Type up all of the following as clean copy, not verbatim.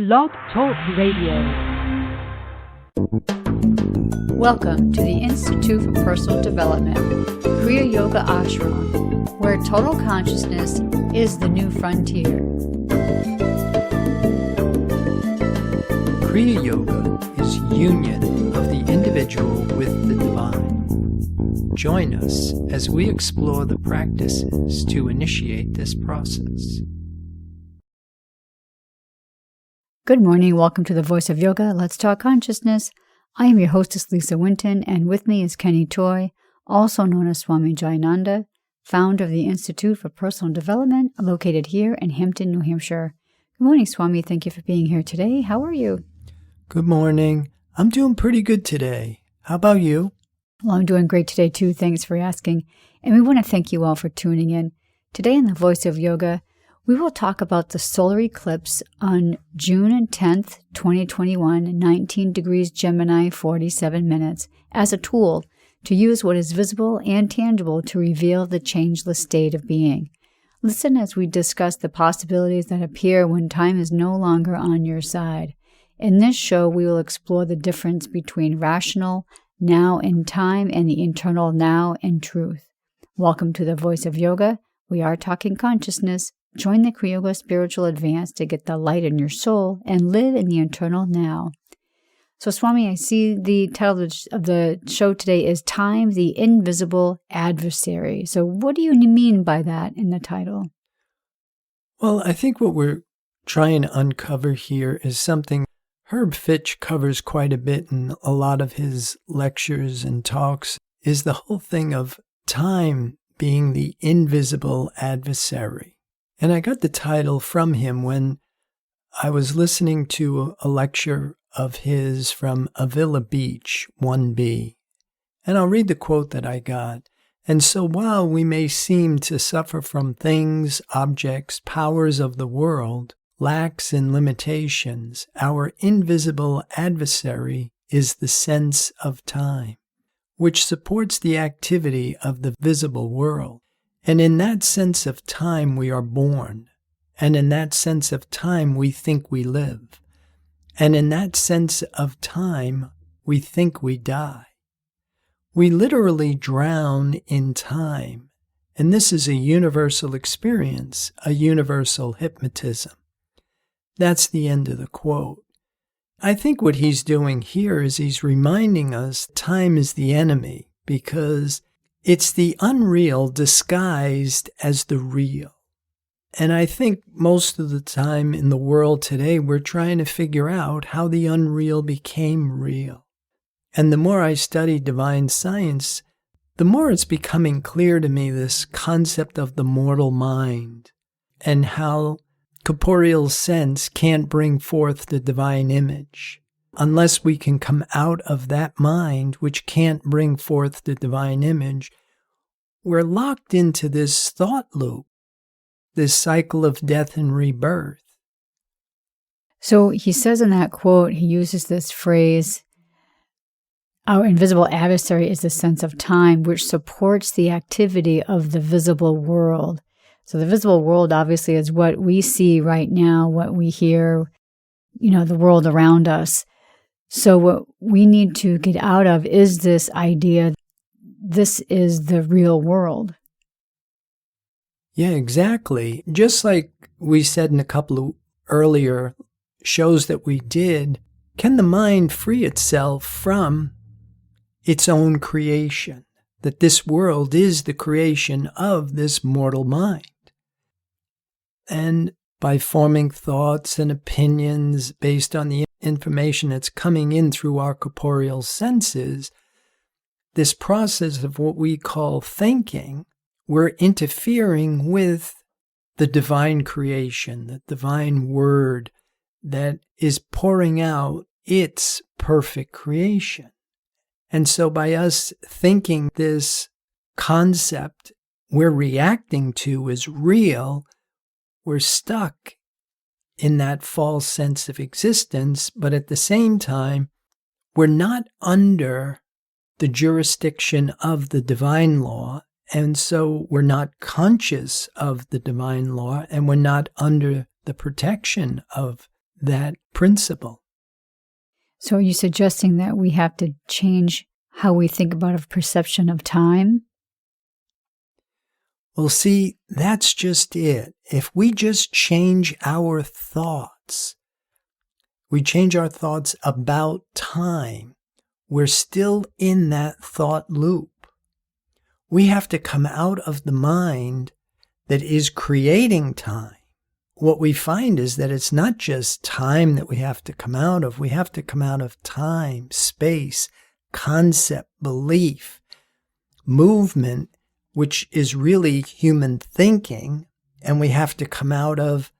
Blog Talk Radio. Welcome to the Institute for Personal Development, Kriya Yoga Ashram, where total consciousness is the new frontier. Kriya Yoga is union of the individual with the divine. Join us as we explore the practices to initiate this process. Good morning. Welcome to the Voice of Yoga. Let's talk consciousness. I am your hostess, Lisa Winton, and with me is Kenny Toy, also known as Swami Jayananda, founder of the Institute for Personal Development, located here in Hampton, New Hampshire. Good morning, Swami. Thank you for being here today. How are you? Good morning. I'm doing pretty good today. How about you? Well, I'm doing great today, too. Thanks for asking. And we want to thank you all for tuning in. Today in the Voice of Yoga, we will talk about the solar eclipse on June 10th, 2021, 19 degrees Gemini, 47 minutes, as a tool to use what is visible and tangible to reveal the changeless state of being. Listen as we discuss the possibilities that appear when time is no longer on your side. In this show, we will explore the difference between rational now in time and the internal now in truth. Welcome to the Voice of Yoga. We are talking consciousness. Join the Kriya Yoga Spiritual Advance to get the light in your soul and live in the eternal now. So, Swami, I see the title of the show today is Time, the Invisible Adversary. So what do you mean by that in the title? Well, I think what we're trying to uncover here is something Herb Fitch covers quite a bit in a lot of his lectures and talks, is the whole thing of time being the invisible adversary. And I got the title from him when I was listening to a lecture of his from Avila Beach, 1B. And I'll read the quote that I got. And so while we may seem to suffer from things, objects, powers of the world, lacks and limitations, our invisible adversary is the sense of time, which supports the activity of the visible world. And in that sense of time we are born, and in that sense of time we think we live, and in that sense of time we think we die. We literally drown in time, and this is a universal experience, a universal hypnotism. That's the end of the quote. I think what he's doing here is he's reminding us time is the enemy, because it's the unreal disguised as the real. And I think most of the time in the world today, we're trying to figure out how the unreal became real. And the more I study divine science, the more it's becoming clear to me this concept of the mortal mind and how corporeal sense can't bring forth the divine image. Unless we can come out of that mind, which can't bring forth the divine image, we're locked into this thought loop, this cycle of death and rebirth. So he says in that quote, he uses this phrase, our invisible adversary is the sense of time, which supports the activity of the visible world. So the visible world obviously is what we see right now, what we hear, the world around us. So what we need to get out of is this idea, this is the real world. Yeah, exactly. Just like we said in a couple of earlier shows that we did, can the mind free itself from its own creation? That this world is the creation of this mortal mind. And by forming thoughts and opinions based on the information that's coming in through our corporeal senses, this process of what we call thinking, we're interfering with the divine creation, the divine word that is pouring out its perfect creation. And so by us thinking this concept we're reacting to is real, we're stuck in that false sense of existence, but at the same time, we're not under the jurisdiction of the divine law, and so we're not conscious of the divine law, and we're not under the protection of that principle. So are you suggesting that we have to change how we think about a perception of time? Well, see, that's just it. If we just change our thoughts, we change our thoughts about time, we're still in that thought loop. We have to come out of the mind that is creating time. What we find is that it's not just time that we have to come out of. We have to come out of time, space, concept, belief, movement, which is really human thinking, and we have to come out of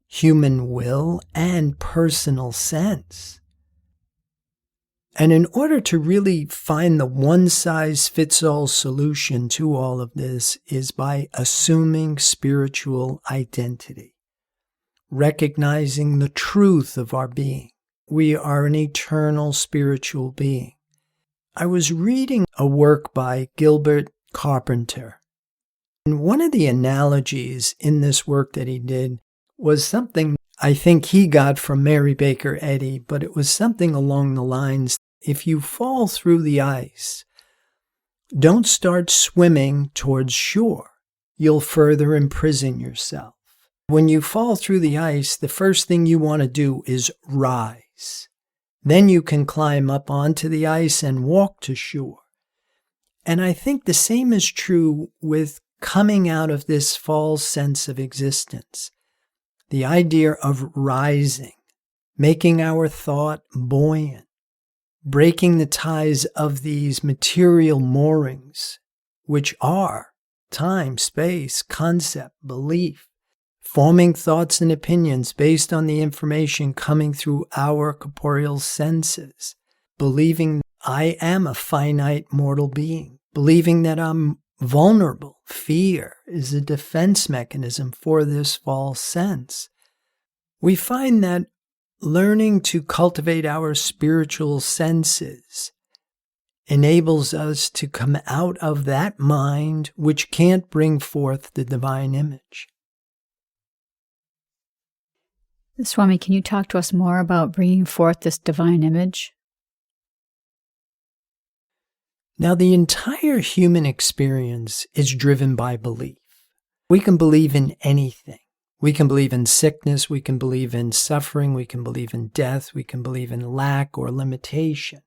human will and personal sense. And in order to really find the one-size-fits-all solution to all of this is by assuming spiritual identity, recognizing the truth of our being. We are an eternal spiritual being. I was reading a work by Gilbert Carpenter, and one of the analogies in this work that he did was something I think he got from Mary Baker Eddy, but it was something along the lines, if you fall through the ice, don't start swimming towards shore. You'll further imprison yourself. When you fall through the ice, the first thing you want to do is rise. Then you can climb up onto the ice and walk to shore. And I think the same is true with coming out of this false sense of existence. The idea of rising, making our thought buoyant, breaking the ties of these material moorings, which are time, space, concept, belief, forming thoughts and opinions based on the information coming through our corporeal senses, believing I am a finite mortal being, believing that I'm vulnerable. Fear is a defense mechanism for this false sense. We find that learning to cultivate our spiritual senses enables us to come out of that mind which can't bring forth the divine image. Swami, can you talk to us more about bringing forth this divine image? Now, the entire human experience is driven by belief. We can believe in anything. We can believe in sickness, we can believe in suffering, we can believe in death, we can believe in lack or limitation.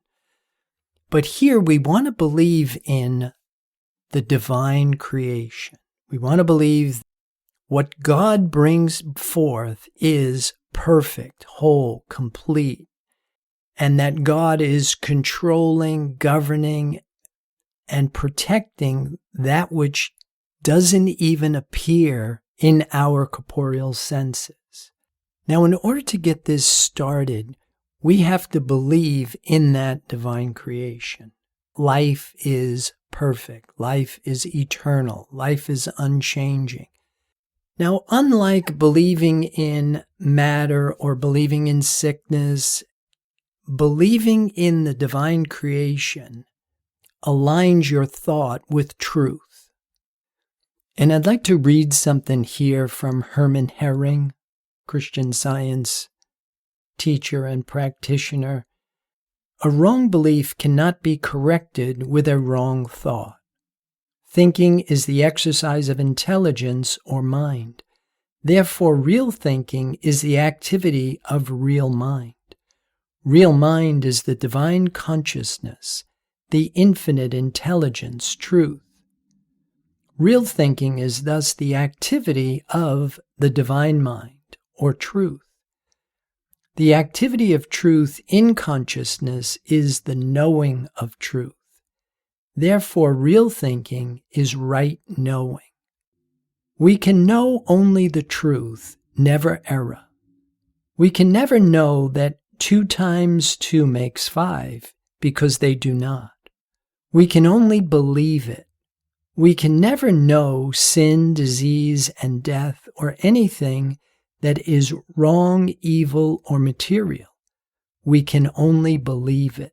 But here we want to believe in the divine creation. We want to believe what God brings forth is perfect, whole, complete, and that God is controlling, governing, and protecting that which doesn't even appear in our corporeal senses. Now, in order to get this started, we have to believe in that divine creation. Life is perfect. Life is eternal. Life is unchanging. Now, unlike believing in matter or believing in sickness, believing in the divine creation aligns your thought with truth. And I'd like to read something here from Hermann Hering, Christian Science teacher and practitioner. A wrong belief cannot be corrected with a wrong thought. Thinking is the exercise of intelligence or mind. Therefore, real thinking is the activity of real mind. Real mind is the divine consciousness, the infinite intelligence, truth. Real thinking is thus the activity of the divine mind, or truth. The activity of truth in consciousness is the knowing of truth. Therefore, real thinking is right knowing. We can know only the truth, never error. We can never know that 2 times 2 makes 5, because they do not. We can only believe it. We can never know sin, disease, and death, or anything that is wrong, evil, or material. We can only believe it.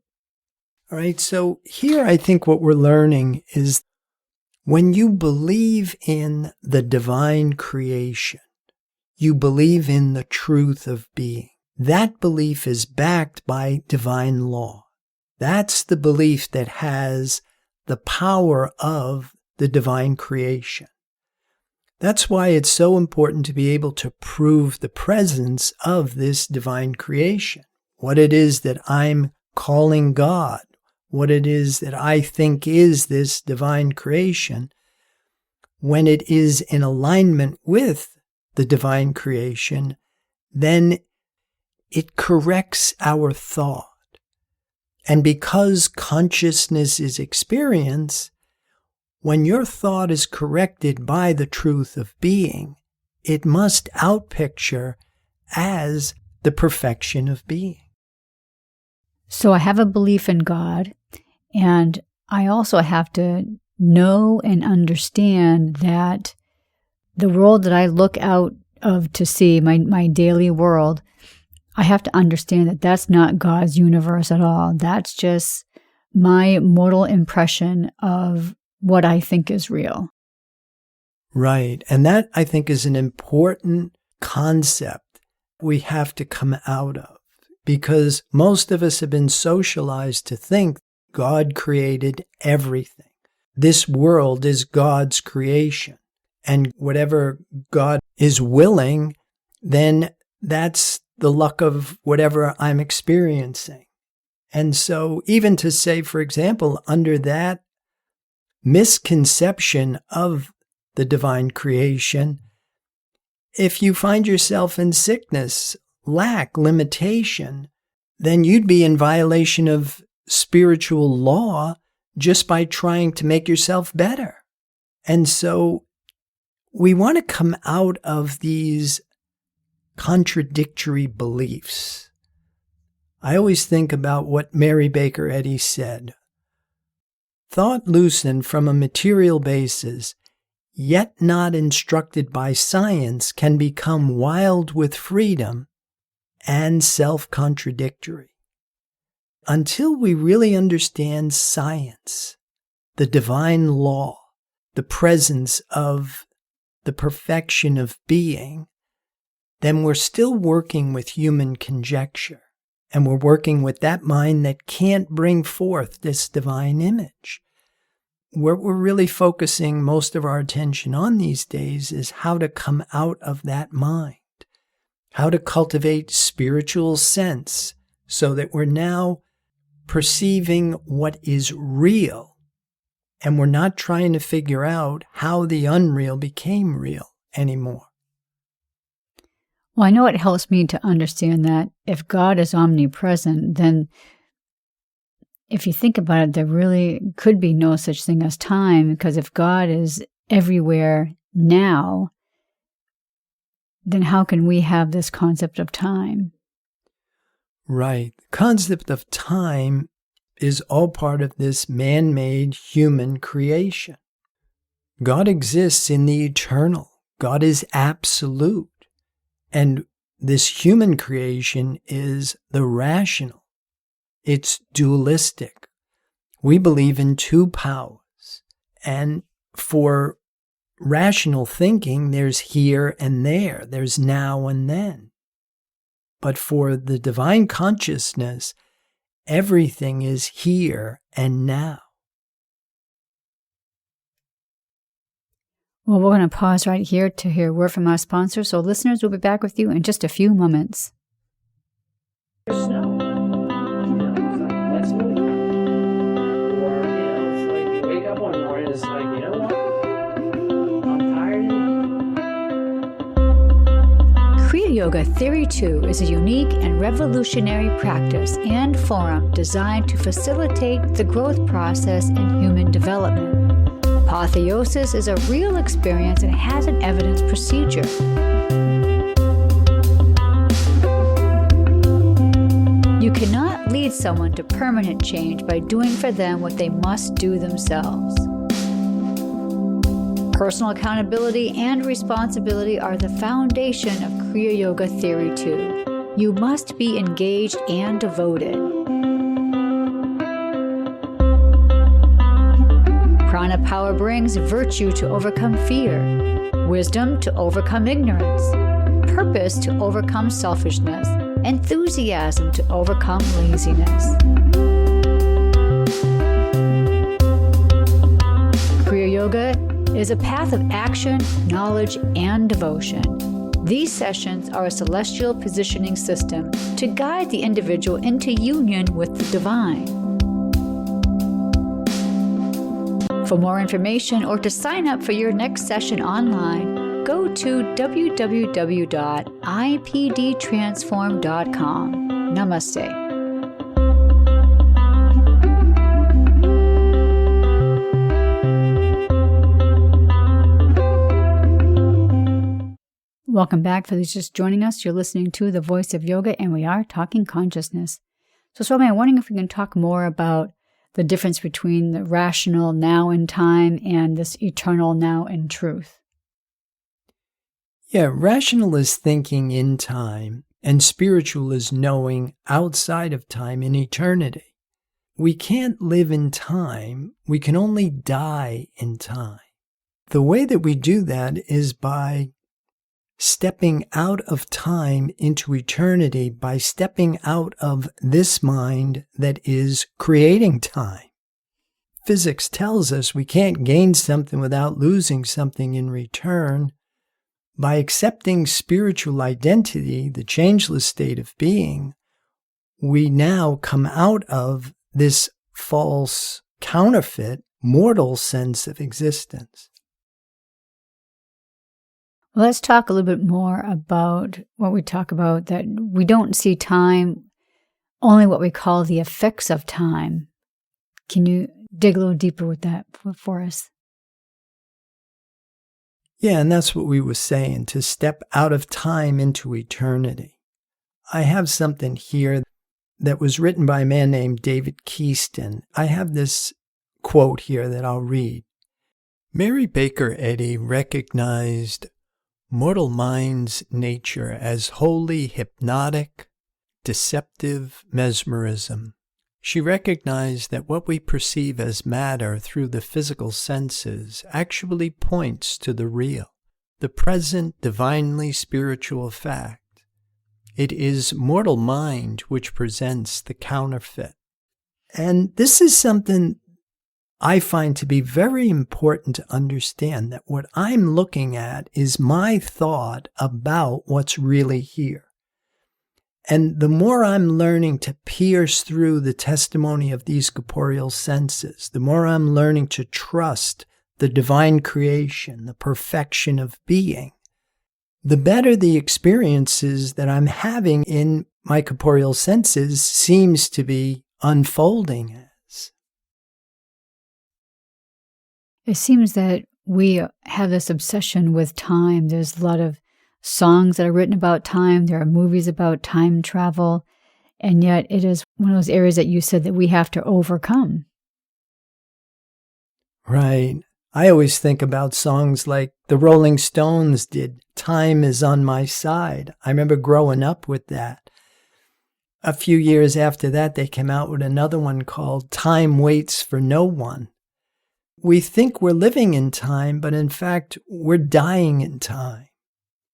All right, so here I think what we're learning is when you believe in the divine creation, you believe in the truth of being. that belief is backed by divine law. That's the belief that has the power of the divine creation. That's why it's so important to be able to prove the presence of this divine creation, what it is that I'm calling God, what it is that I think is this divine creation. When it is in alignment with the divine creation, then it corrects our thought. And because consciousness is experience, when your thought is corrected by the truth of being, it must outpicture as the perfection of being. So I have a belief in God, and I also have to know and understand that the world that I look out of to see, my daily world, I have to understand that that's not God's universe at all. That's just my mortal impression of what I think is real. Right. And that, I think, is an important concept we have to come out of, because most of us have been socialized to think God created everything. This world is God's creation. And whatever God is willing, then that's the luck of whatever I'm experiencing. And so even to say, for example, under that misconception of the divine creation, if you find yourself in sickness, lack, limitation, then you'd be in violation of spiritual law just by trying to make yourself better. And so we want to come out of these contradictory beliefs. I always think about what Mary Baker Eddy said. Thought loosened from a material basis, yet not instructed by science, can become wild with freedom and self-contradictory. Until we really understand science, the divine law, the presence of the perfection of being, then we're still working with human conjecture. And we're working with that mind that can't bring forth this divine image. What we're really focusing most of our attention on these days is how to come out of that mind, how to cultivate spiritual sense so that we're now perceiving what is real, and we're not trying to figure out how the unreal became real anymore. Well, I know it helps me to understand that if God is omnipresent, then if you think about it, there really could be no such thing as time, because if God is everywhere now, then how can we have this concept of time? Right. The concept of time is all part of this man-made human creation. God exists in the eternal. God is absolute. And this human creation is the rational. It's dualistic. We believe in two powers. And for rational thinking, there's here and there. There's now and then. But for the divine consciousness, everything is here and now. Well, we're going to pause right here to hear a word from our sponsor. So listeners, we'll be back with you in just a few moments. Snow. That's me. Or, it's like you wake up one morning, it's like, you know what? I'm tired. Kriya Yoga Theory 2 is a unique and revolutionary practice and forum designed to facilitate the growth process in human development. Apotheosis is a real experience and has an evidence procedure. You cannot lead someone to permanent change by doing for them what they must do themselves. Personal accountability and responsibility are the foundation of Kriya Yoga Theory 2. You must be engaged and devoted. Prana power brings virtue to overcome fear, wisdom to overcome ignorance, purpose to overcome selfishness, enthusiasm to overcome laziness. Kriya Yoga is a path of action, knowledge, and devotion. These sessions are a celestial positioning system to guide the individual into union with the divine. For more information or to sign up for your next session online, go to www.ipdtransform.com. Namaste. Welcome back. For those just joining us, you're listening to The Voice of Yoga, and we are talking consciousness. So, Swami, I'm wondering if we can talk more about the difference between the rational now in time and this eternal now in truth. Yeah, rational is thinking in time, and spiritual is knowing outside of time in eternity. We can't live in time. We can only die in time. The way that we do that is by stepping out of time into eternity, by stepping out of this mind that is creating time. Physics tells us we can't gain something without losing something in return. By accepting spiritual identity, the changeless state of being, we now come out of this false, counterfeit, mortal sense of existence. Let's talk a little bit more about what we talk about, that we don't see time, only what we call the effects of time. Can you dig a little deeper with that for us? Yeah, and that's what we were saying, to step out of time into eternity. I have something here that was written by a man named David Keaston. I have this quote here that I'll read. Mary Baker Eddy recognized mortal mind's nature as wholly hypnotic, deceptive mesmerism. She recognized that what we perceive as matter through the physical senses actually points to the real, the present divinely spiritual fact. It is mortal mind which presents the counterfeit. And this is something I find to be very important to understand, that what I'm looking at is my thought about what's really here. And the more I'm learning to pierce through the testimony of these corporeal senses, the more I'm learning to trust the divine creation, the perfection of being, the better the experiences that I'm having in my corporeal senses seems to be unfolding as. It seems that we have this obsession with time. There's a lot of songs that are written about time. There are movies about time travel. And yet it is one of those areas that you said that we have to overcome. Right. I always think about songs like the Rolling Stones did, Time Is on My Side. I remember growing up with that. A few years after that, they came out with another one called Time Waits for No One. We think we're living in time, but in fact, we're dying in time.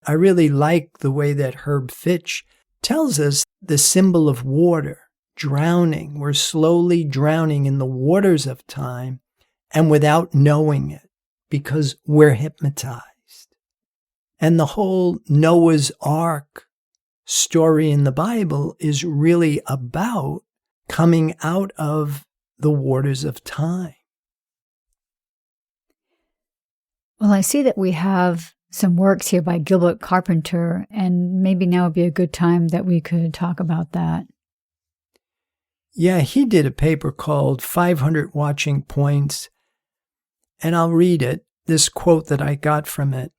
I really like the way that Herb Fitch tells us the symbol of water, drowning. We're slowly drowning in the waters of time, and without knowing it, because we're hypnotized. And the whole Noah's Ark story in the Bible is really about coming out of the waters of time. Well, I see that we have some works here by Gilbert Carpenter, and maybe now would be a good time that we could talk about that. Yeah, he did a paper called 500 Watching Points, and I'll read it, this quote that I got from it.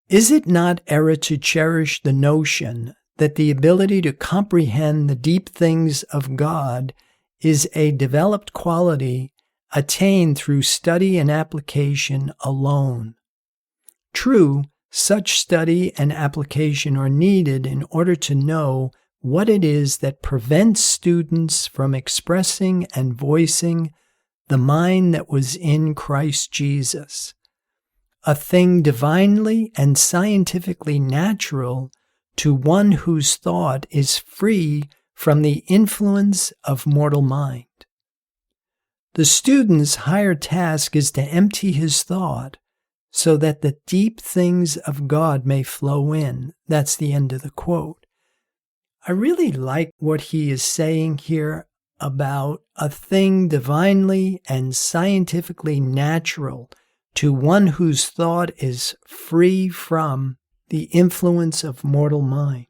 Is it not error to cherish the notion that the ability to comprehend the deep things of God is a developed quality attained through study and application alone? True, such study and application are needed in order to know what it is that prevents students from expressing and voicing the mind that was in Christ Jesus, a thing divinely and scientifically natural to one whose thought is free from the influence of mortal mind. The student's higher task is to empty his thought so that the deep things of God may flow in. That's the end of the quote. I really like what he is saying here about a thing divinely and scientifically natural to one whose thought is free from the influence of mortal mind.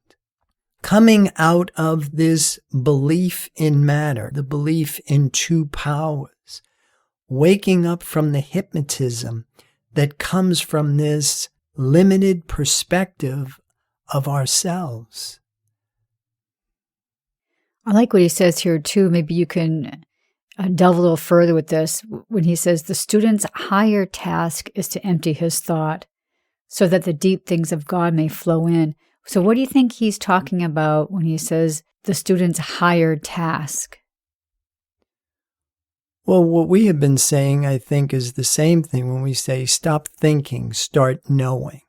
Coming out of this belief in matter, the belief in two powers, waking up from the hypnotism that comes from this limited perspective of ourselves. I like what he says here too. Maybe you can delve a little further with this when he says the student's higher task is to empty his thought so that the deep things of God may flow in. So what do you think he's talking about when he says the student's higher task? Well, what we have been saying, I think, is the same thing when we say stop thinking, start knowing.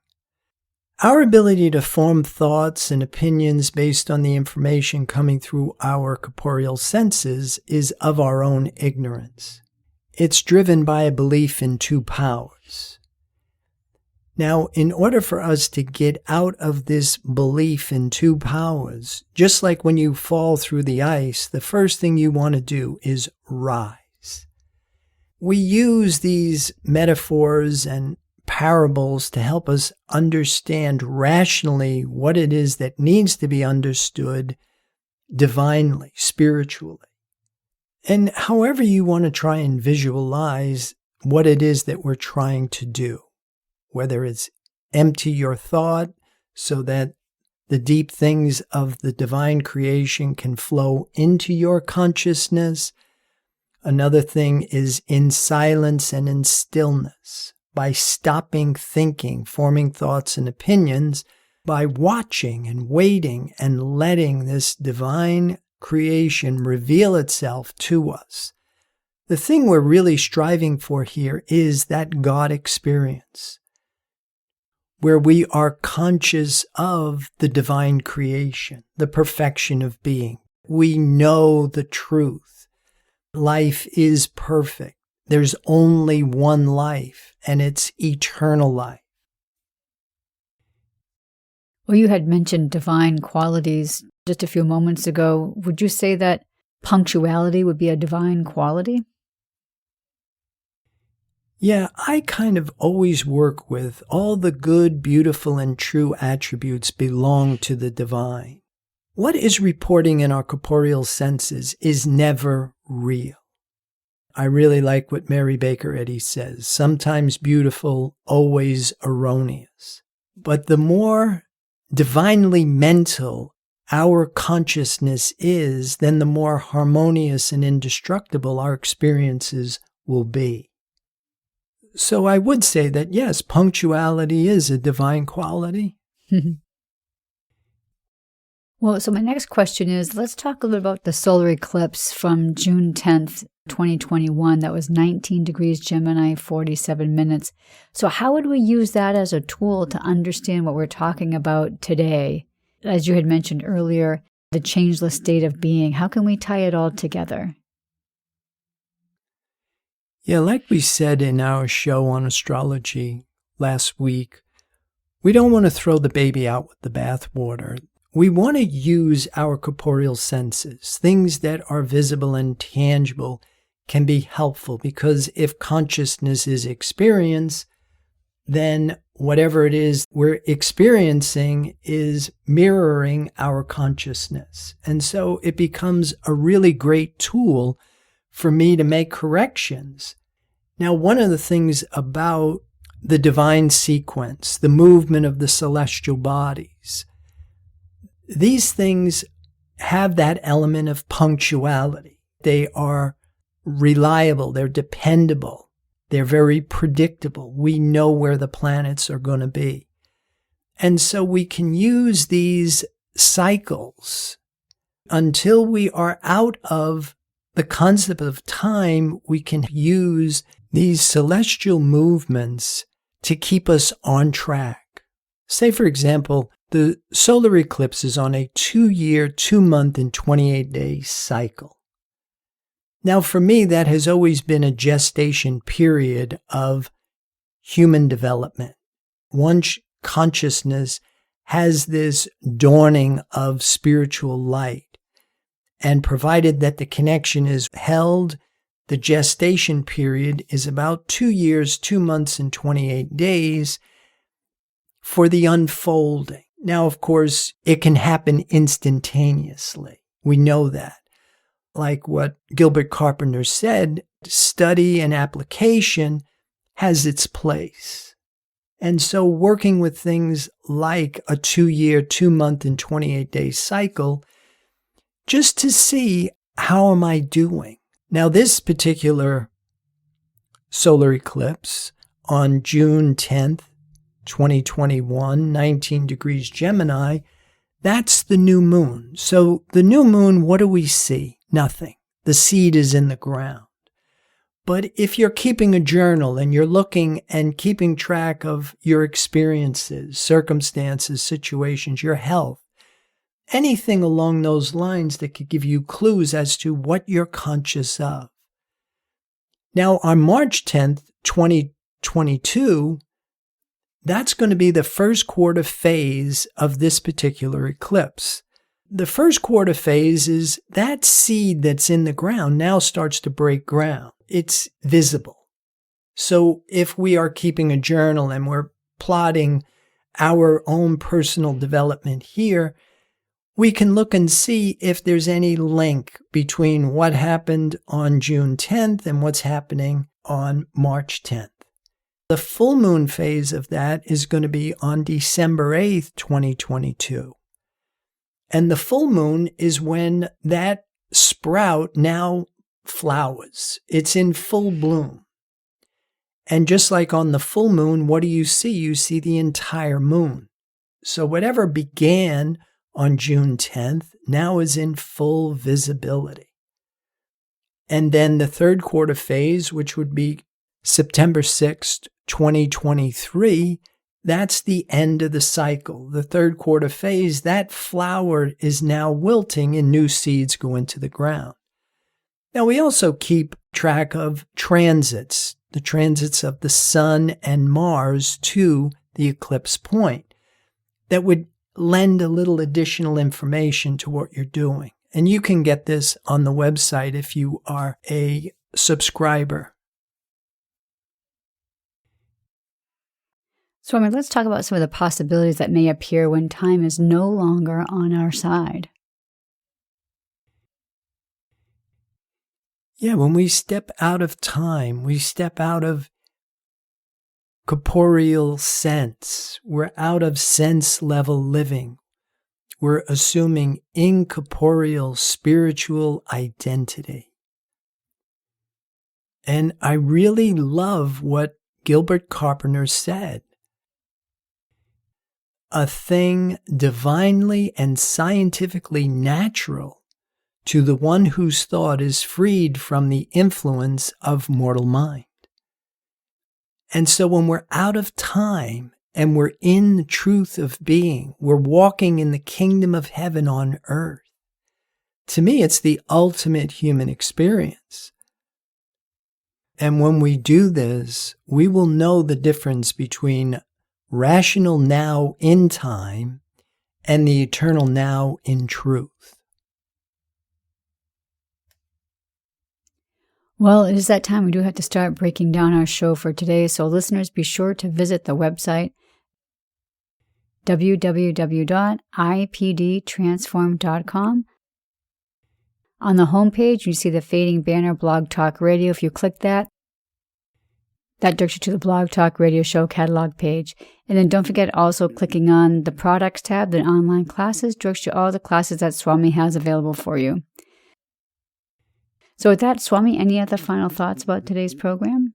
Our ability to form thoughts and opinions based on the information coming through our corporeal senses is of our own ignorance. It's driven by a belief in two powers. Now, in order for us to get out of this belief in two powers, just like when you fall through the ice, the first thing you want to do is rise. We use these metaphors and parables to help us understand rationally what it is that needs to be understood divinely, spiritually. And however you want to try and visualize what it is that we're trying to do, whether it's empty your thought so that the deep things of the divine creation can flow into your consciousness. Another thing is in silence and in stillness, by stopping thinking, forming thoughts and opinions, by watching and waiting and letting this divine creation reveal itself to us. The thing we're really striving for here is that God experience, where we are conscious of the divine creation, the perfection of being. We know the truth. Life is perfect. There's only one life, and it's eternal life. Well, you had mentioned divine qualities just a few moments ago. Would you say that punctuality would be a divine quality? Yeah, I kind of always work with all the good, beautiful, and true attributes belong to the divine. What is reporting in our corporeal senses is never real. I really like what Mary Baker Eddy says, sometimes beautiful, always erroneous. But the more divinely mental our consciousness is, then the more harmonious and indestructible our experiences will be. So I would say that, yes, punctuality is a divine quality. Well, so my next question is, let's talk a little bit about the solar eclipse from June 10th, 2021. That was 19 degrees Gemini, 47 minutes. So how would we use that as a tool to understand what we're talking about today? As you had mentioned earlier, the changeless state of being. How can we tie it all together? Yeah, like we said in our show on astrology last week, we don't want to throw the baby out with the bathwater. We want to use our corporeal senses. Things that are visible and tangible can be helpful, because if consciousness is experience, then whatever it is we're experiencing is mirroring our consciousness. And so it becomes a really great tool for me to make corrections. Now, one of the things about the divine sequence, the movement of the celestial bodies, these things have that element of punctuality. They are reliable, they're dependable, they're very predictable. We know where the planets are going to be. And so we can use these cycles until we are out of the concept of time. We can use these celestial movements to keep us on track. Say, for example, The solar eclipse is on a 2-year, 2-month, and 28-day cycle. Now, for me, that has always been a gestation period of human development. One's consciousness has this dawning of spiritual light. And provided that the connection is held, the gestation period is about 2 years, 2 months, and 28 days for the unfolding. Now, of course, it can happen instantaneously. We know that. Like what Gilbert Carpenter said, study and application has its place. And so working with things like a 2-year, 2-month, and 28-day cycle, just to see how am I doing. Now, this particular solar eclipse on June 10th, 2021, 19 degrees Gemini, that's the new moon. So the new moon, what do we see? Nothing. The seed is in the ground. But if you're keeping a journal and you're looking and keeping track of your experiences, circumstances, situations, your health, anything along those lines that could give you clues as to what you're conscious of. Now, on March 10th, 2022, that's going to be the first quarter phase of this particular eclipse. The first quarter phase is that seed that's in the ground now starts to break ground. It's visible. So if we are keeping a journal and we're plotting our own personal development here, we can look and see if there's any link between what happened on June 10th and what's happening on March 10th. The full moon phase of that is going to be on December 8th, 2022. And the full moon is when that sprout now flowers. It's in full bloom. And just like on the full moon, what do you see? You see the entire moon. So whatever began on June 10th now is in full visibility. And then the third quarter phase, which would be September 6th, 2023, that's the end of the cycle. The third quarter phase, that flower is now wilting and new seeds go into the ground. Now, we also keep track of transits, the transits of the Sun and Mars to the eclipse point that would lend a little additional information to what you're doing. And you can get this on the website if you are a subscriber. Swami, let's talk about some of the possibilities that may appear when time is no longer on our side. Yeah, when we step out of time, we step out of corporeal sense. We're out of sense level living. We're assuming incorporeal spiritual identity. And I really love what Gilbert Carpenter said. A thing divinely and scientifically natural to the one whose thought is freed from the influence of mortal mind. And so when we're out of time and we're in the truth of being, we're walking in the kingdom of heaven on earth. To me, it's the ultimate human experience. And when we do this, we will know the difference between rational now in time and the eternal now in truth. Well, it is that time. We do have to start breaking down our show for today. So listeners, be sure to visit the website www.ipdtransform.com. On the homepage, you see the fading banner Blog Talk Radio. If you click that directs you to the Blog Talk Radio show catalog page. And then don't forget also clicking on the products tab, the online classes, directs you to all the classes that Swami has available for you. So with that, Swami, any other final thoughts about today's program?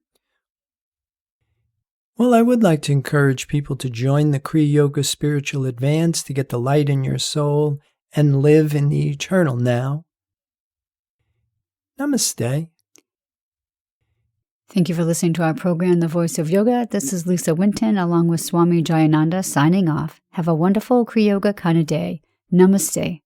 Well, I would like to encourage people to join the Kriya Yoga Spiritual Advance to get the light in your soul and live in the eternal now. Namaste. Thank you for listening to our program, The Voice of Yoga. This is Lisa Winton, along with Swami Jayananda, signing off. Have a wonderful Kriya Yoga kind of day. Namaste.